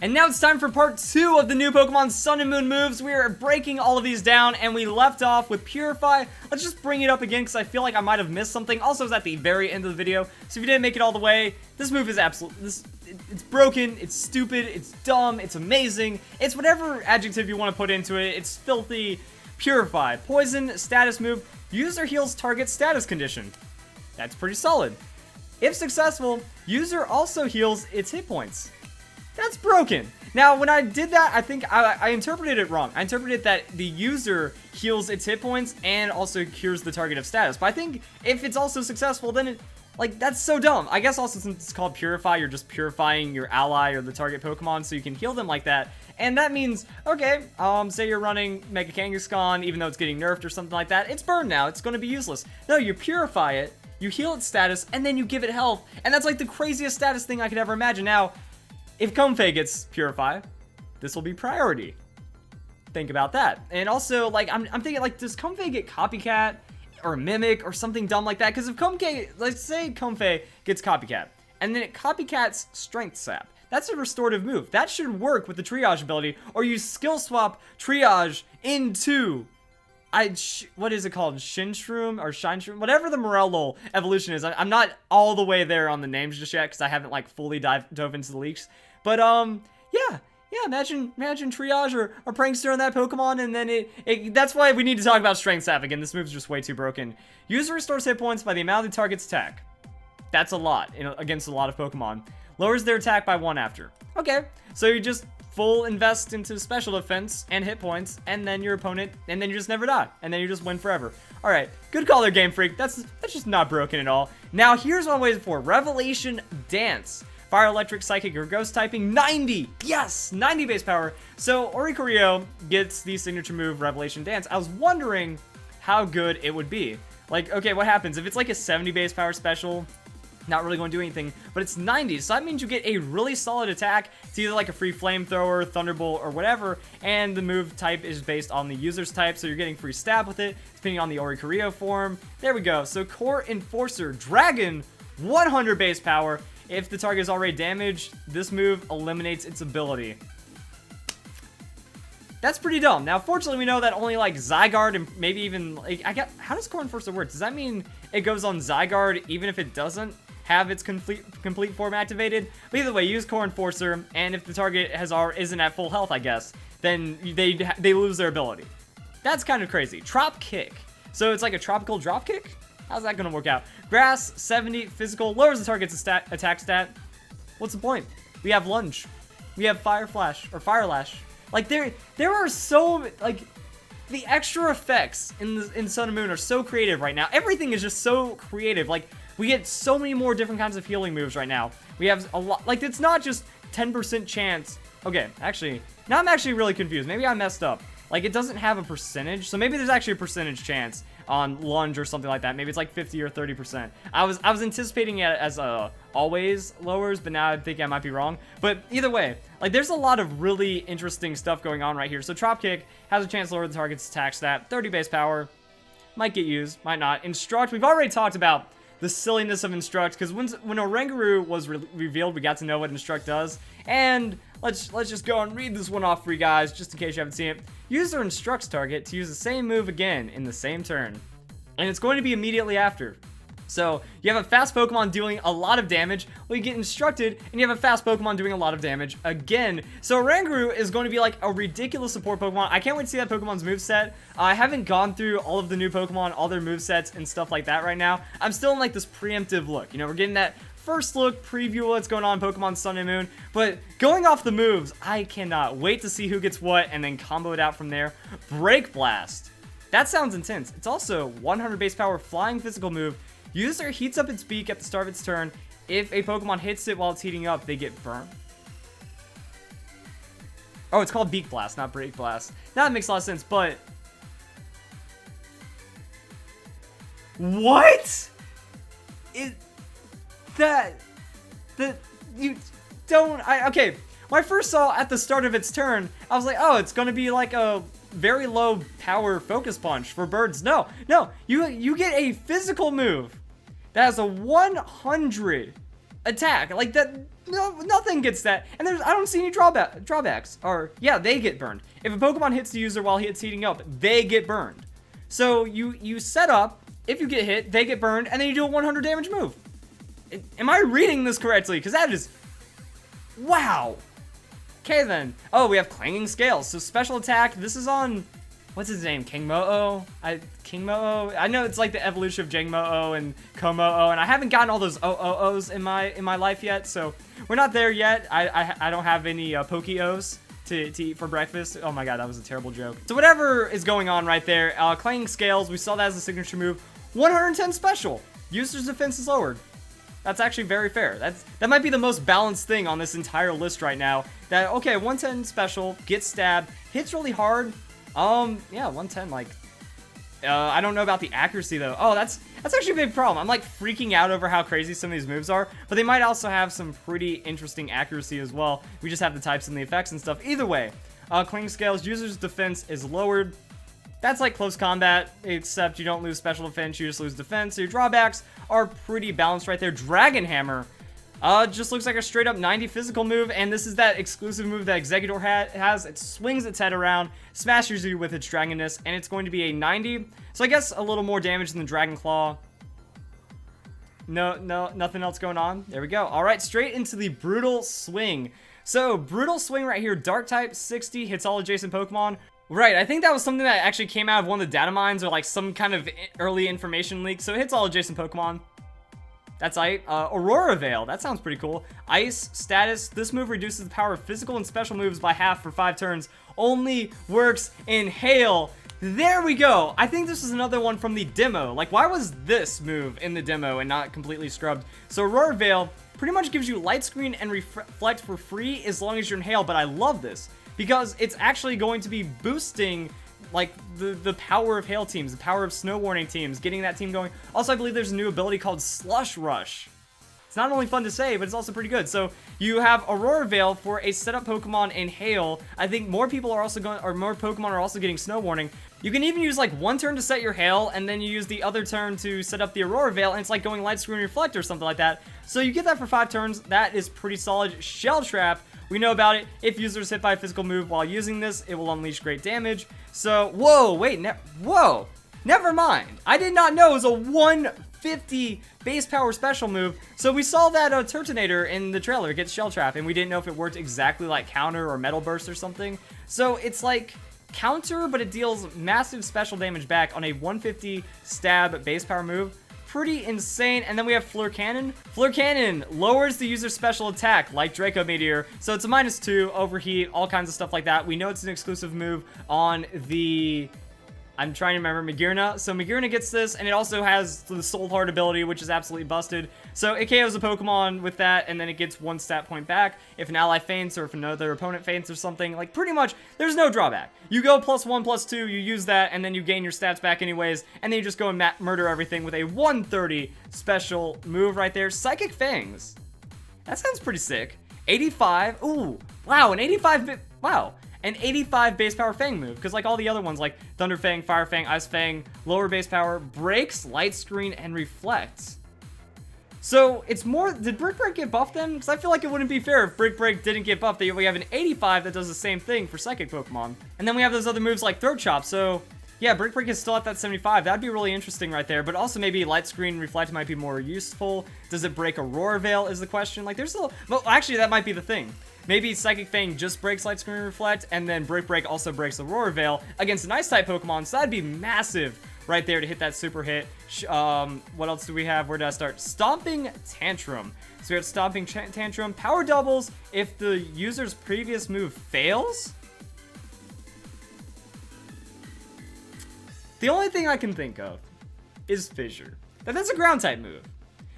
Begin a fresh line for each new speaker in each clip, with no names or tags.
And now it's time for part 2 of the new Pokemon Sun and Moon moves. We are breaking all of these down, and we left off with Purify. Let's just bring it up again, because I feel like I might have missed something. Also, it's at the very end of the video, so if you didn't make it all the way, this move is it's broken, it's stupid, it's dumb, it's amazing. It's whatever adjective you want to put into it. It's filthy. Purify. Poison, status move. User heals target status condition. That's pretty solid. If successful, user also heals its hit points. That's broken. Now, when I did that, I think I interpreted it wrong. I interpreted that the user heals its hit points and also cures the target of status. But I think if it's also successful, then that's so dumb. I guess also since it's called Purify, you're just purifying your ally or the target Pokemon so you can heal them like that. And that means, okay, say you're running Mega Kangaskhan, even though it's getting nerfed or something like that, it's burned now, it's going to be useless. No, you purify it, you heal its status, and then you give it health. And that's like the craziest status thing I could ever imagine. Now, if Comfey gets Purify, this will be priority. Think about that. And also, I'm thinking, does Comfey get Copycat or Mimic or something dumb like that? Because if Comfey, let's say Comfey gets Copycat, and then it Copycat's Strength Sap. That's a restorative move. That should work with the Triage ability, or you skill swap Triage into what is it called? Shinshroom or Shineshroom? Whatever the Morello evolution is. I'm not all the way there on the names just yet because I haven't fully dove into the leaks. But yeah, imagine Triage or Prankster on that Pokemon, and then that's why we need to talk about Strength Sap again. This move's just way too broken. User restores hit points by the amount of the target's attack. That's a lot against a lot of Pokemon. Lowers their attack by 1 after. Okay, so you just full invest into special defense and hit points, and then your opponent, and then you just never die, and then you just win forever. All right, good call there, Game Freak. That's just not broken at all. Now here's what I'm waiting for: Revelation Dance. Fire, Electric, Psychic, or Ghost typing. 90! Yes! 90 base power. So Oricorio gets the signature move, Revelation Dance. I was wondering how good it would be. Okay, what happens? If it's a 70 base power special, not really going to do anything, but it's 90, so that means you get a really solid attack. It's either a free flamethrower, thunderbolt, or whatever, and the move type is based on the user's type, so you're getting free stab with it, depending on the Oricorio form. There we go. So Core Enforcer Dragon, 100 base power. If the target is already damaged, this move eliminates its ability. That's pretty dumb. Now, fortunately, we know that only Zygarde and maybe even how does Core Enforcer work? Does that mean it goes on Zygarde even if it doesn't have its complete form activated? But either way, use Core Enforcer, and if the target isn't at full health, I guess, then they lose their ability. That's kind of crazy. Trop Kick. So it's like a tropical drop kick? How's that going to work out? Grass, 70, physical, lowers the target's attack stat. What's the point? We have Lunge. We have Fire Flash, or Fire Lash. There are so, the extra effects in Sun and Moon are so creative right now. Everything is just so creative. We get so many more different kinds of healing moves right now. We have a lot, it's not just 10% chance. Okay, actually, now I'm actually really confused. Maybe I messed up. It doesn't have a percentage, so maybe there's actually a percentage chance on Lunge or something like that. Maybe it's 50 or 30%. I was anticipating it as always lowers, but now I think I might be wrong. But either way, there's a lot of really interesting stuff going on right here. So Trop Kick has a chance to lower the target's attack stat, 30 base power, might get used, might not. Instruct, we've already talked about the silliness of Instruct, because when Oranguru was revealed, we got to know what Instruct does. And let's just go and read this one off for you guys, just in case you haven't seen it. User instructs target to use the same move again in the same turn, and it's going to be immediately after. So you have a fast Pokemon doing a lot of damage, well, you get instructed, and you have a fast Pokemon doing a lot of damage again. So Oranguru is going to be a ridiculous support Pokemon. I can't wait to see that Pokemon's moveset. I haven't gone through all of the new Pokemon, all their movesets and stuff like that right now. I'm still in this preemptive look. We're getting that first look preview of what's going on in Pokemon Sun and Moon, but going off the moves, I cannot wait to see who gets what and then combo it out from there. Break Blast. That sounds intense. It's also 100 base power flying physical move. User heats up its beak at the start of its turn. If a Pokemon hits it while it's heating up, they get burned. Oh, it's called Beak Blast, not Break Blast. Now that makes a lot of sense, but what? Okay, when I first saw at the start of its turn, I was like, oh, it's gonna be a very low power focus punch for birds. No, you get a physical move that has a 100 attack. Like that, no, nothing gets that. And I don't see any drawbacks. Or yeah, they get burned. If a Pokemon hits the user while it's heating up, they get burned. So you set up, if you get hit, they get burned, and then you do a 100 damage move. Am I reading this correctly? Because that is, wow. Okay then. Oh, we have clanging scales. So special attack. This is on, what's his name? Kingmo-o? Kingmo-o? I know it's like the evolution of Jangmo-o and Komo-o, and I haven't gotten all those O-O-Os in my life yet, so we're not there yet. I don't have any Poke-Os to eat for breakfast. Oh my god, that was a terrible joke. So whatever is going on right there, clanging scales, we saw that as a signature move. 110 special. User's defense is lowered. That's actually very fair. That might be the most balanced thing on this entire list right now. That, okay, 110 special, gets stabbed, hits really hard. Yeah, 110, like, I don't know about the accuracy though. Oh, that's actually a big problem. I'm like freaking out over how crazy some of these moves are, but they might also have some pretty interesting accuracy as well. We just have the types and the effects and stuff. Either way, clanging scales, user's defense is lowered. That's like close combat, except you don't lose special defense, you just lose defense. So your drawbacks are pretty balanced right there. Dragon Hammer just looks like a straight up 90 physical move, and this is that exclusive move that Exeggutor has. It swings its head around, smashes you with its Dragonness, and it's going to be a 90. So I guess a little more damage than the Dragon Claw. No, nothing else going on. There we go. All right, straight into the Brutal Swing. So Brutal Swing right here, Dark type, 60, hits all adjacent Pokemon. Right, I think that was something that actually came out of one of the data mines or like some kind of early information leak. So it hits all adjacent Pokemon. That's Aurora Veil. That sounds pretty cool. Ice status. This move reduces the power of physical and special moves by half for 5 turns. Only works in Hail. There we go. I think this is another one from the demo. Like, why was this move in the demo and not completely scrubbed? So Aurora Veil pretty much gives you Light Screen and Reflect for free as long as you're in Hail, but I love this because it's actually going to be boosting like the power of Hail teams, the power of Snow Warning teams, getting that team going. Also, I believe there's a new ability called Slush Rush. It's not only fun to say, but it's also pretty good. So you have Aurora Veil for a setup Pokemon in Hail. I think more people are also more Pokemon are also getting Snow Warning. You can even use like one turn to set your Hail, and then you use the other turn to set up the Aurora Veil, and it's like going Light Screen Reflect or something like that. So you get that for 5 turns. That is pretty solid. Shell Trap. We know about it. If users hit by a physical move while using this, it will unleash great damage. So, whoa, wait, whoa, never mind. I did not know it was a 150 base power special move. So we saw that Turtonator in the trailer get Shell Trap, and we didn't know if it worked exactly like Counter or Metal Burst or something. So it's like Counter, but it deals massive special damage back on a 150 stab base power move. Pretty insane. And then we have Fleur Cannon. Fleur Cannon lowers the user's special attack like Draco Meteor. So it's a -2, overheat, all kinds of stuff like that. We know it's an exclusive move on the, I'm trying to remember, Magearna. So Magearna gets this, and it also has the Soul Heart ability, which is absolutely busted. So it KOs a Pokemon with that, and then it gets 1 stat point back if an ally faints or if another opponent faints or something. Like, pretty much, there's no drawback. You go +1, +2, you use that, and then you gain your stats back anyways, and then you just go and murder everything with a 130 special move right there. Psychic Fangs. That sounds pretty sick. 85. Ooh, wow, an 85, wow. An 85 base power Fang move, because like all the other ones, like Thunder Fang, Fire Fang, Ice Fang, lower base power, breaks, Light Screen, and reflects. So it's more, did Brick Break get buffed then? Because I feel like it wouldn't be fair if Brick Break didn't get buffed. We have an 85 that does the same thing for Psychic Pokemon. And then we have those other moves like Throat Chop, so yeah, Brick Break is still at that 75. That'd be really interesting right there, but also maybe Light Screen, Reflect might be more useful. Does it break Aurora Veil is the question. Like there's still, well actually that might be the thing. Maybe Psychic Fang just breaks Light Screen Reflect, and then Brick Break also breaks Aurora Veil against an Ice-type Pokemon, so that'd be massive right there to hit that super hit. What else do we have? Where did I start? Stomping Tantrum. So we have Stomping Tantrum. Power doubles if the user's previous move fails? The only thing I can think of is Fissure. That's a Ground-type move.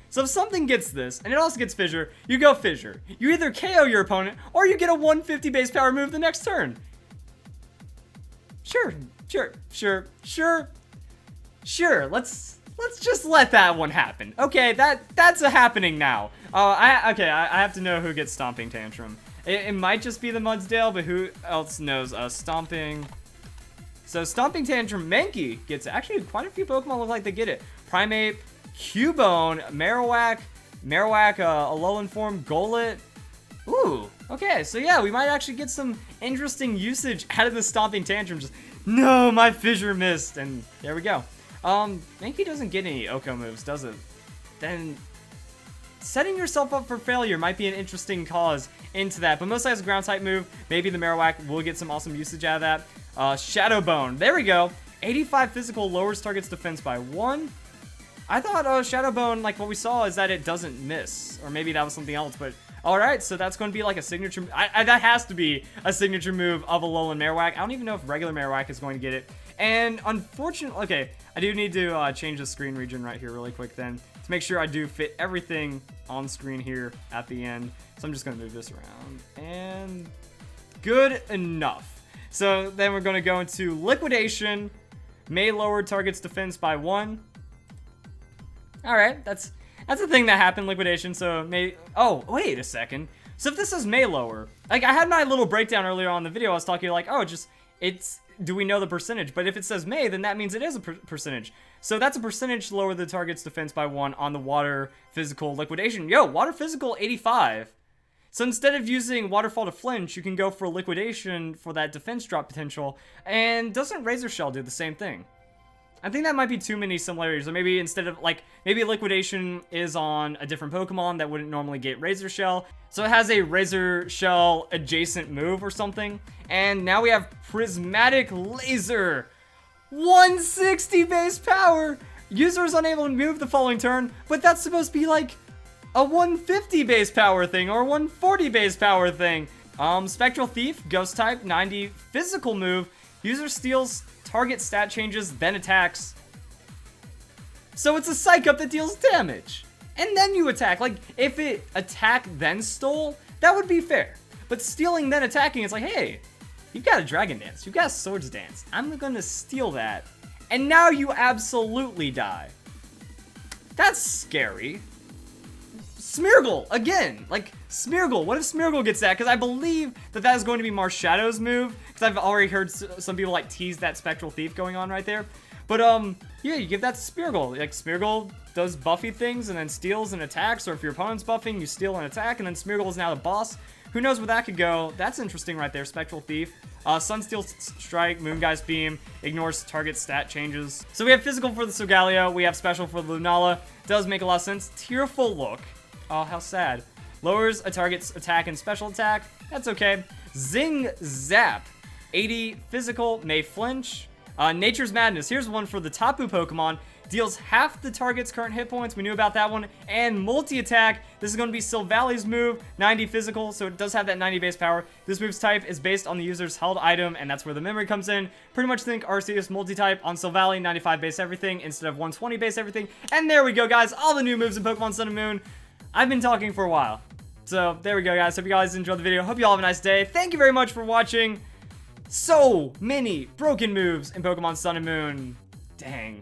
So if something gets this, and it also gets Fissure, you go Fissure. You either KO your opponent, or you get a 150 base power move the next turn. Sure. Let's just let that one happen. Okay, that's a happening now. I have to know who gets Stomping Tantrum. It might just be the Mudsdale, but who else knows? Stomping. So Stomping Tantrum, Mankey gets actually quite a few Pokemon look like they get it. Primeape, Cubone, Marowak, Marowak, Alolan form, Golett. Ooh, okay, so yeah, we might actually get some interesting usage out of the Stomping Tantrum. Just, no, my Fissure missed, and there we go. Mankey doesn't get any Oko moves, does it? Then setting yourself up for failure might be an interesting cause into that, but mostly as a ground type move, maybe the Marowak will get some awesome usage out of that. Shadow Bone, there we go. 85 physical lowers target's defense by 1. I thought Shadow Bone, like what we saw, is that it doesn't miss, or maybe that was something else, but alright, so that's going to be like a signature, that has to be a signature move of Alolan Marowak. I don't even know if regular Marowak is going to get it, and unfortunately, okay, I do need to change the screen region right here really quick then, to make sure I do fit everything on screen here at the end. So I'm just going to move this around, and good enough. So then we're going to go into Liquidation, may lower target's defense by 1. Alright, that's a thing that happened, Liquidation, so may... Oh, wait a second. So if this is may lower, like I had my little breakdown earlier on in the video, I was talking like, oh, do we know the percentage? But if it says may, then that means it is a percentage. So that's a percentage to lower the target's defense by 1 on the Water Physical Liquidation. Yo, Water Physical 85. So instead of using Waterfall to flinch, you can go for Liquidation for that defense drop potential. And doesn't Razor Shell do the same thing? I think that might be too many similarities, or maybe instead of, like, maybe Liquidation is on a different Pokemon that wouldn't normally get Razor Shell, so it has a Razor Shell adjacent move or something, and now we have Prismatic Laser, 160 base power! User is unable to move the following turn, but that's supposed to be, like, a 150 base power thing, or 140 base power thing. Spectral Thief, Ghost type, 90 physical move, user steals target stat changes, then attacks. So it's a Psych Up that deals damage. And then you attack. Like, if it attack then stole, that would be fair. But stealing then attacking, it's like, hey, you've got a Dragon Dance. You've got a Swords Dance. I'm gonna steal that. And now you absolutely die. That's scary. Smeargle, again. Like, Smeargle. What if Smeargle gets that? Because I believe that is going to be Marshadow's move. Because I've already heard some people, like, tease that Spectral Thief going on right there. But, yeah, you give that to Smeargle. Like, Smeargle does buffy things and then steals and attacks. Or if your opponent's buffing, you steal and attack. And then Smeargle is now the boss. Who knows where that could go? That's interesting right there, Spectral Thief. Sunsteel Strike, Moongeist Beam, ignores target stat changes. So we have physical for the Solgaleo. We have special for the Lunala. Does make a lot of sense. Tearful Look. Oh, how sad. Lowers a target's attack and special attack. That's okay. Zing Zap. 80 physical, may flinch. Nature's Madness. Here's one for the Tapu Pokemon. Deals half the target's current hit points. We knew about that one. And multi-attack. This is going to be Silvalley's move. 90 physical, so it does have that 90 base power. This move's type is based on the user's held item, and that's where the memory comes in. Pretty much think Arceus multi-type on Silvalley, 95 base everything instead of 120 base everything. And there we go, guys. All the new moves in Pokemon Sun and Moon. I've been talking for a while. So, there we go, guys. Hope you guys enjoyed the video. Hope you all have a nice day. Thank you very much for watching. So many broken moves in Pokemon Sun and Moon. Dang.